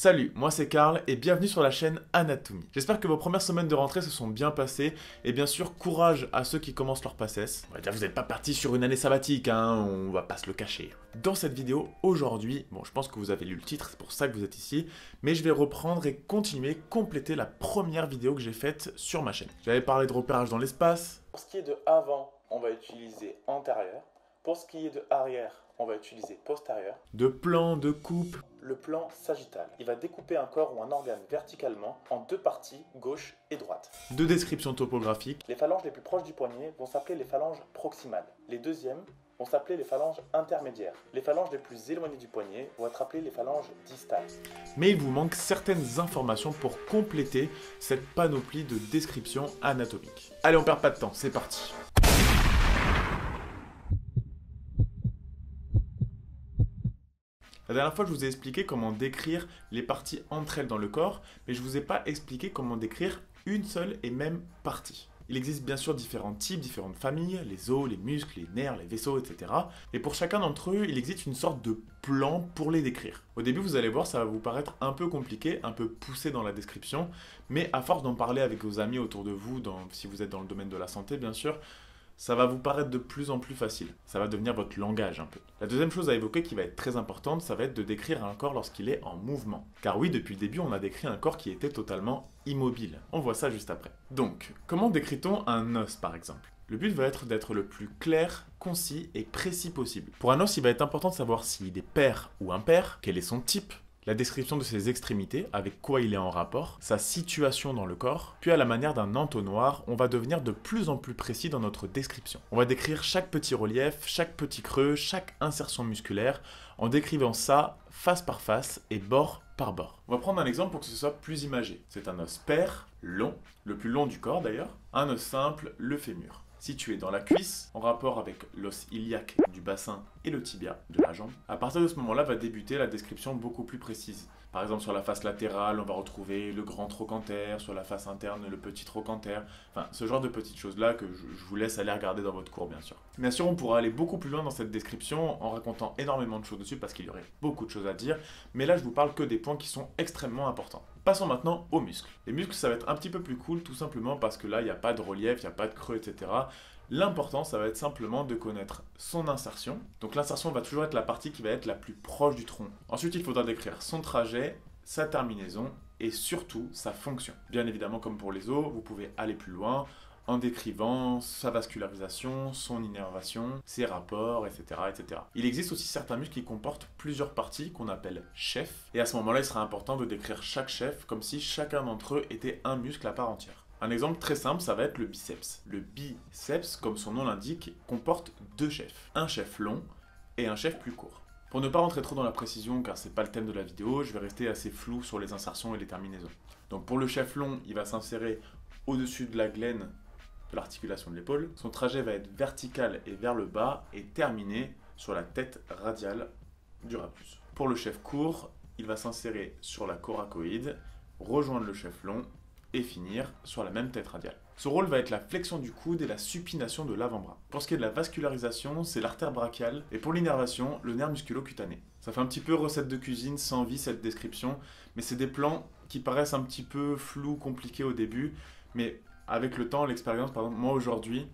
Salut, moi c'est Karl et bienvenue sur la chaîne Anatomie. J'espère que vos premières semaines de rentrée se sont bien passées et bien sûr courage à ceux qui commencent leur PACES. On va dire que vous n'êtes pas partis sur une année sabbatique, hein, on va pas se le cacher. Dans cette vidéo, aujourd'hui, bon je pense que vous avez lu le titre, c'est pour ça que vous êtes ici, mais je vais reprendre et continuer, compléter la première vidéo que j'ai faite sur ma chaîne. J'avais parlé de repérage dans l'espace. Pour ce qui est de avant, on va utiliser antérieur. Pour ce qui est de arrière, on va utiliser postérieur. De plan, de coupe. Le plan sagittal. Il va découper un corps ou un organe verticalement en deux parties, gauche et droite. De description topographique. Les phalanges les plus proches du poignet vont s'appeler les phalanges proximales. Les deuxièmes vont s'appeler les phalanges intermédiaires. Les phalanges les plus éloignées du poignet vont être appelées les phalanges distales. Mais il vous manque certaines informations pour compléter cette panoplie de description anatomique. Allez, on perd pas de temps, c'est parti. La dernière fois, je vous ai expliqué comment décrire les parties entre elles dans le corps, mais je ne vous ai pas expliqué comment décrire une seule et même partie. Il existe bien sûr différents types, différentes familles, les os, les muscles, les nerfs, les vaisseaux, etc. Et pour chacun d'entre eux, il existe une sorte de plan pour les décrire. Au début, vous allez voir, ça va vous paraître un peu compliqué, un peu poussé dans la description, mais à force d'en parler avec vos amis autour de vous, si vous êtes dans le domaine de la santé bien sûr, ça va vous paraître de plus en plus facile. Ça va devenir votre langage un peu. La deuxième chose à évoquer qui va être très importante, ça va être de décrire un corps lorsqu'il est en mouvement. Car oui, depuis le début, on a décrit un corps qui était totalement immobile. On voit ça juste après. Donc, comment décrit-on un os par exemple ? Le but va être d'être le plus clair, concis et précis possible. Pour un os, il va être important de savoir s'il est pair ou impair, quel est son type, la description de ses extrémités, avec quoi il est en rapport, sa situation dans le corps, puis à la manière d'un entonnoir, on va devenir de plus en plus précis dans notre description. On va décrire chaque petit relief, chaque petit creux, chaque insertion musculaire, en décrivant ça face par face et bord par bord. On va prendre un exemple pour que ce soit plus imagé. C'est un os pair, long, le plus long du corps d'ailleurs, un os simple, le fémur. Situé dans la cuisse, en rapport avec l'os iliaque du bassin et le tibia de la jambe. À partir de ce moment-là va débuter la description beaucoup plus précise. Par exemple, sur la face latérale, on va retrouver le grand trochanter, sur la face interne, le petit trochanter. Enfin, ce genre de petites choses-là que je vous laisse aller regarder dans votre cours, bien sûr. Bien sûr, on pourra aller beaucoup plus loin dans cette description en racontant énormément de choses dessus parce qu'il y aurait beaucoup de choses à dire. Mais là, je vous parle que des points qui sont extrêmement importants. Passons maintenant aux muscles. Les muscles, ça va être un petit peu plus cool, tout simplement parce que là, il n'y a pas de relief, il n'y a pas de creux, etc. L'important, ça va être simplement de connaître son insertion. Donc l'insertion va toujours être la partie qui va être la plus proche du tronc. Ensuite, il faudra décrire son trajet, sa terminaison et surtout sa fonction. Bien évidemment, comme pour les os, vous pouvez aller plus loin en décrivant sa vascularisation, son innervation, ses rapports, etc., etc. Il existe aussi certains muscles qui comportent plusieurs parties qu'on appelle chefs. Et à ce moment-là, il sera important de décrire chaque chef comme si chacun d'entre eux était un muscle à part entière. Un exemple très simple, ça va être le biceps. Le biceps, comme son nom l'indique, comporte deux chefs. Un chef long et un chef plus court. Pour ne pas rentrer trop dans la précision, car c'est pas le thème de la vidéo, je vais rester assez flou sur les insertions et les terminaisons. Donc pour le chef long, il va s'insérer au-dessus de la glène de l'articulation de l'épaule. Son trajet va être vertical et vers le bas et terminé sur la tête radiale du rapus. Pour le chef court, il va s'insérer sur la coracoïde, rejoindre le chef long et finir sur la même tête radiale. Son rôle va être la flexion du coude et la supination de l'avant-bras. Pour ce qui est de la vascularisation, c'est l'artère brachiale et pour l'innervation, le nerf musculo-cutané. Ça fait un petit peu recette de cuisine sans vie cette description, mais c'est des plans qui paraissent un petit peu flous, compliqués au début, mais avec le temps, l'expérience, par exemple, moi aujourd'hui,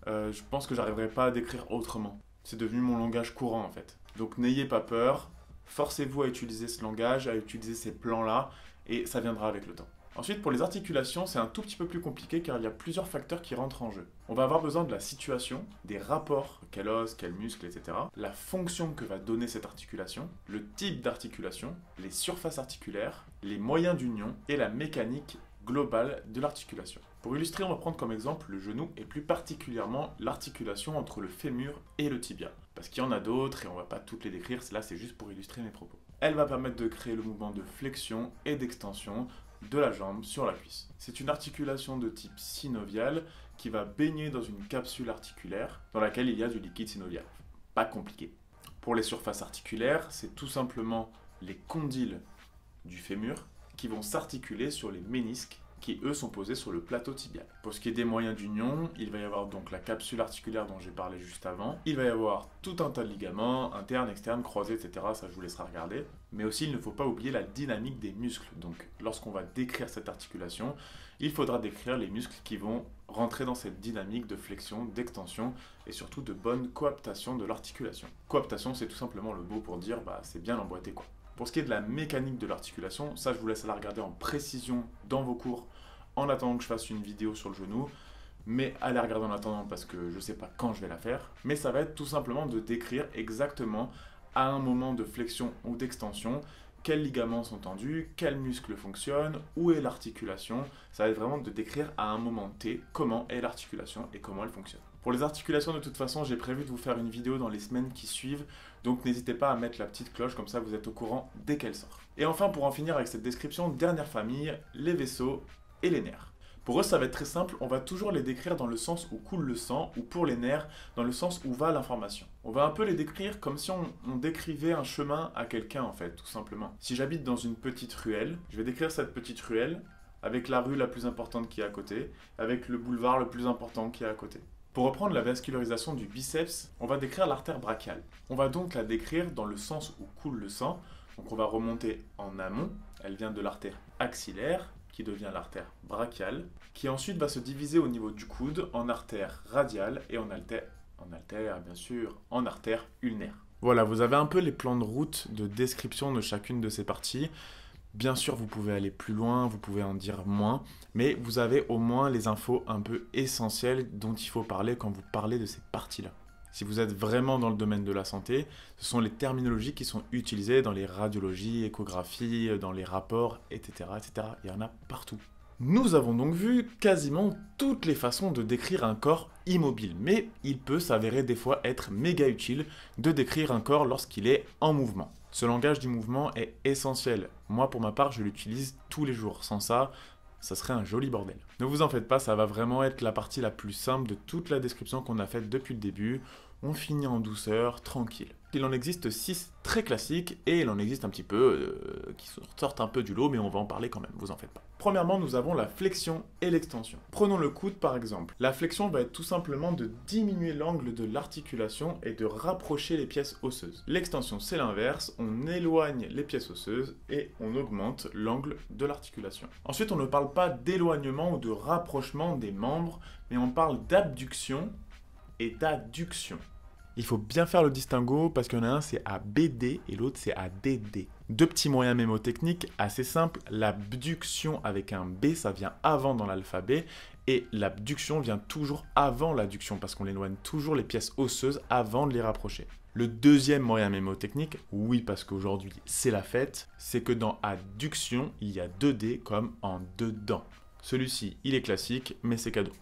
je pense que j'arriverai pas à décrire autrement. C'est devenu mon langage courant en fait. Donc n'ayez pas peur, forcez-vous à utiliser ce langage, à utiliser ces plans-là, et ça viendra avec le temps. Ensuite, pour les articulations, c'est un tout petit peu plus compliqué car il y a plusieurs facteurs qui rentrent en jeu. On va avoir besoin de la situation, des rapports, quel os, quel muscle, etc. La fonction que va donner cette articulation, le type d'articulation, les surfaces articulaires, les moyens d'union et la mécanique globale de l'articulation. Pour illustrer, on va prendre comme exemple le genou et plus particulièrement l'articulation entre le fémur et le tibia. Parce qu'il y en a d'autres et on ne va pas toutes les décrire, là c'est juste pour illustrer mes propos. Elle va permettre de créer le mouvement de flexion et d'extension de la jambe sur la cuisse. C'est une articulation de type synovial qui va baigner dans une capsule articulaire dans laquelle il y a du liquide synovial. Pas compliqué. Pour les surfaces articulaires, c'est tout simplement les condyles du fémur qui vont s'articuler sur les ménisques qui eux sont posés sur le plateau tibial. Pour ce qui est des moyens d'union, il va y avoir donc la capsule articulaire dont j'ai parlé juste avant. Il va y avoir tout un tas de ligaments, internes, externes, croisés, etc. Ça je vous laisserai regarder. Mais aussi il ne faut pas oublier la dynamique des muscles. Donc lorsqu'on va décrire cette articulation, il faudra décrire les muscles qui vont rentrer dans cette dynamique de flexion, d'extension et surtout de bonne coaptation de l'articulation. Coaptation, c'est tout simplement le mot pour dire c'est bien emboîté quoi. Pour ce qui est de la mécanique de l'articulation, ça je vous laisse la regarder en précision dans vos cours en attendant que je fasse une vidéo sur le genou. Mais allez regarder en attendant parce que je ne sais pas quand je vais la faire. Mais ça va être tout simplement de décrire exactement à un moment de flexion ou d'extension quels ligaments sont tendus, quels muscles fonctionnent, où est l'articulation. Ça va être vraiment de décrire à un moment T comment est l'articulation et comment elle fonctionne. Pour les articulations, de toute façon, j'ai prévu de vous faire une vidéo dans les semaines qui suivent, donc n'hésitez pas à mettre la petite cloche, comme ça vous êtes au courant dès qu'elle sort. Et enfin, pour en finir avec cette description, dernière famille, les vaisseaux et les nerfs. Pour eux, ça va être très simple, on va toujours les décrire dans le sens où coule le sang, ou pour les nerfs, dans le sens où va l'information. On va un peu les décrire comme si on décrivait un chemin à quelqu'un en fait, tout simplement. Si j'habite dans une petite ruelle, je vais décrire cette petite ruelle avec la rue la plus importante qui est à côté, avec le boulevard le plus important qui est à côté. Pour reprendre la vascularisation du biceps, on va décrire l'artère brachiale. On va donc la décrire dans le sens où coule le sang, donc on va remonter en amont, elle vient de l'artère axillaire, qui devient l'artère brachiale, qui ensuite va se diviser au niveau du coude en artère radiale et en artère ulnaire. Voilà, vous avez un peu les plans de route de description de chacune de ces parties. Bien sûr, vous pouvez aller plus loin, vous pouvez en dire moins, mais vous avez au moins les infos un peu essentielles dont il faut parler quand vous parlez de ces parties-là. Si vous êtes vraiment dans le domaine de la santé, ce sont les terminologies qui sont utilisées dans les radiologies, échographies, dans les rapports, etc., etc. Il y en a partout. Nous avons donc vu quasiment toutes les façons de décrire un corps immobile, mais il peut s'avérer des fois être méga utile de décrire un corps lorsqu'il est en mouvement. Ce langage du mouvement est essentiel. Moi, pour ma part, je l'utilise tous les jours. Sans ça, ça serait un joli bordel. Ne vous en faites pas, ça va vraiment être la partie la plus simple de toute la description qu'on a faite depuis le début. On finit en douceur, tranquille. Il en existe 6 très classiques et il en existe un petit peu qui sortent un peu du lot, mais on va en parler quand même, vous en faites pas. Premièrement, nous avons la flexion et l'extension. Prenons le coude par exemple. La flexion va être tout simplement de diminuer l'angle de l'articulation et de rapprocher les pièces osseuses. L'extension, c'est l'inverse, on éloigne les pièces osseuses et on augmente l'angle de l'articulation. Ensuite, on ne parle pas d'éloignement ou de rapprochement des membres, mais on parle d'abduction et d'adduction. Il faut bien faire le distinguo parce qu'il y en a un c'est ABD et l'autre c'est ADD. Deux petits moyens mémotechniques assez simples. L'abduction avec un B, ça vient avant dans l'alphabet et l'abduction vient toujours avant l'adduction parce qu'on éloigne toujours les pièces osseuses avant de les rapprocher. Le deuxième moyen mémotechnique, oui parce qu'aujourd'hui c'est la fête, c'est que dans adduction, il y a 2 D comme en dedans. Celui-ci, il est classique, mais c'est cadeau.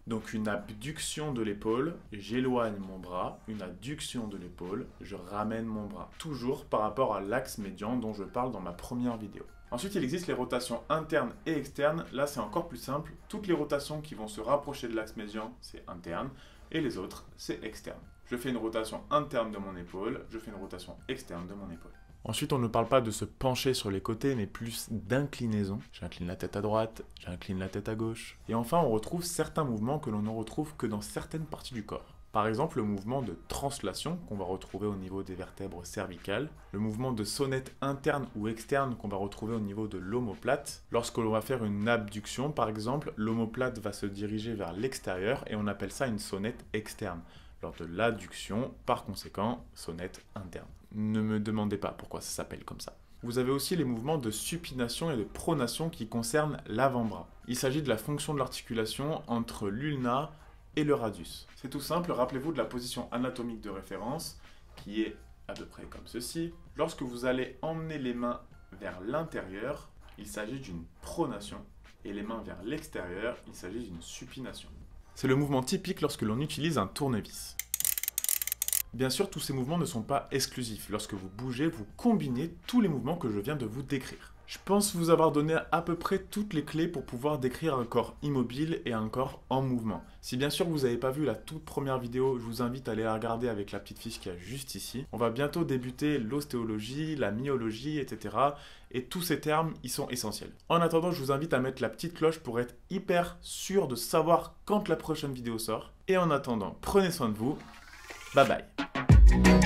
Donc une abduction de l'épaule, j'éloigne mon bras, une adduction de l'épaule, je ramène mon bras. Toujours par rapport à l'axe médian dont je parle dans ma première vidéo. Ensuite, il existe les rotations internes et externes. Là, c'est encore plus simple. Toutes les rotations qui vont se rapprocher de l'axe médian, c'est interne, et les autres, c'est externe. Je fais une rotation interne de mon épaule, je fais une rotation externe de mon épaule. Ensuite, on ne parle pas de se pencher sur les côtés, mais plus d'inclinaison. J'incline la tête à droite, j'incline la tête à gauche. Et enfin, on retrouve certains mouvements que l'on ne retrouve que dans certaines parties du corps. Par exemple, le mouvement de translation qu'on va retrouver au niveau des vertèbres cervicales, le mouvement de sonnette interne ou externe qu'on va retrouver au niveau de l'omoplate. Lorsque l'on va faire une abduction, par exemple, l'omoplate va se diriger vers l'extérieur et on appelle ça une sonnette externe. Lors de l'adduction, par conséquent, sonnette interne. Ne me demandez pas pourquoi ça s'appelle comme ça. Vous avez aussi les mouvements de supination et de pronation qui concernent l'avant-bras. Il s'agit de la fonction de l'articulation entre l'ulna et le radius. C'est tout simple, rappelez-vous de la position anatomique de référence qui est à peu près comme ceci. Lorsque vous allez emmener les mains vers l'intérieur, il s'agit d'une pronation et les mains vers l'extérieur, il s'agit d'une supination. C'est le mouvement typique lorsque l'on utilise un tournevis. Bien sûr, tous ces mouvements ne sont pas exclusifs. Lorsque vous bougez, vous combinez tous les mouvements que je viens de vous décrire. Je pense vous avoir donné à peu près toutes les clés pour pouvoir décrire un corps immobile et un corps en mouvement. Si bien sûr vous n'avez pas vu la toute première vidéo, je vous invite à aller la regarder avec la petite fiche qu'il y a juste ici. On va bientôt débuter l'ostéologie, la myologie, etc. Et tous ces termes, ils sont essentiels. En attendant, je vous invite à mettre la petite cloche pour être hyper sûr de savoir quand la prochaine vidéo sort. Et en attendant, prenez soin de vous. Bye bye.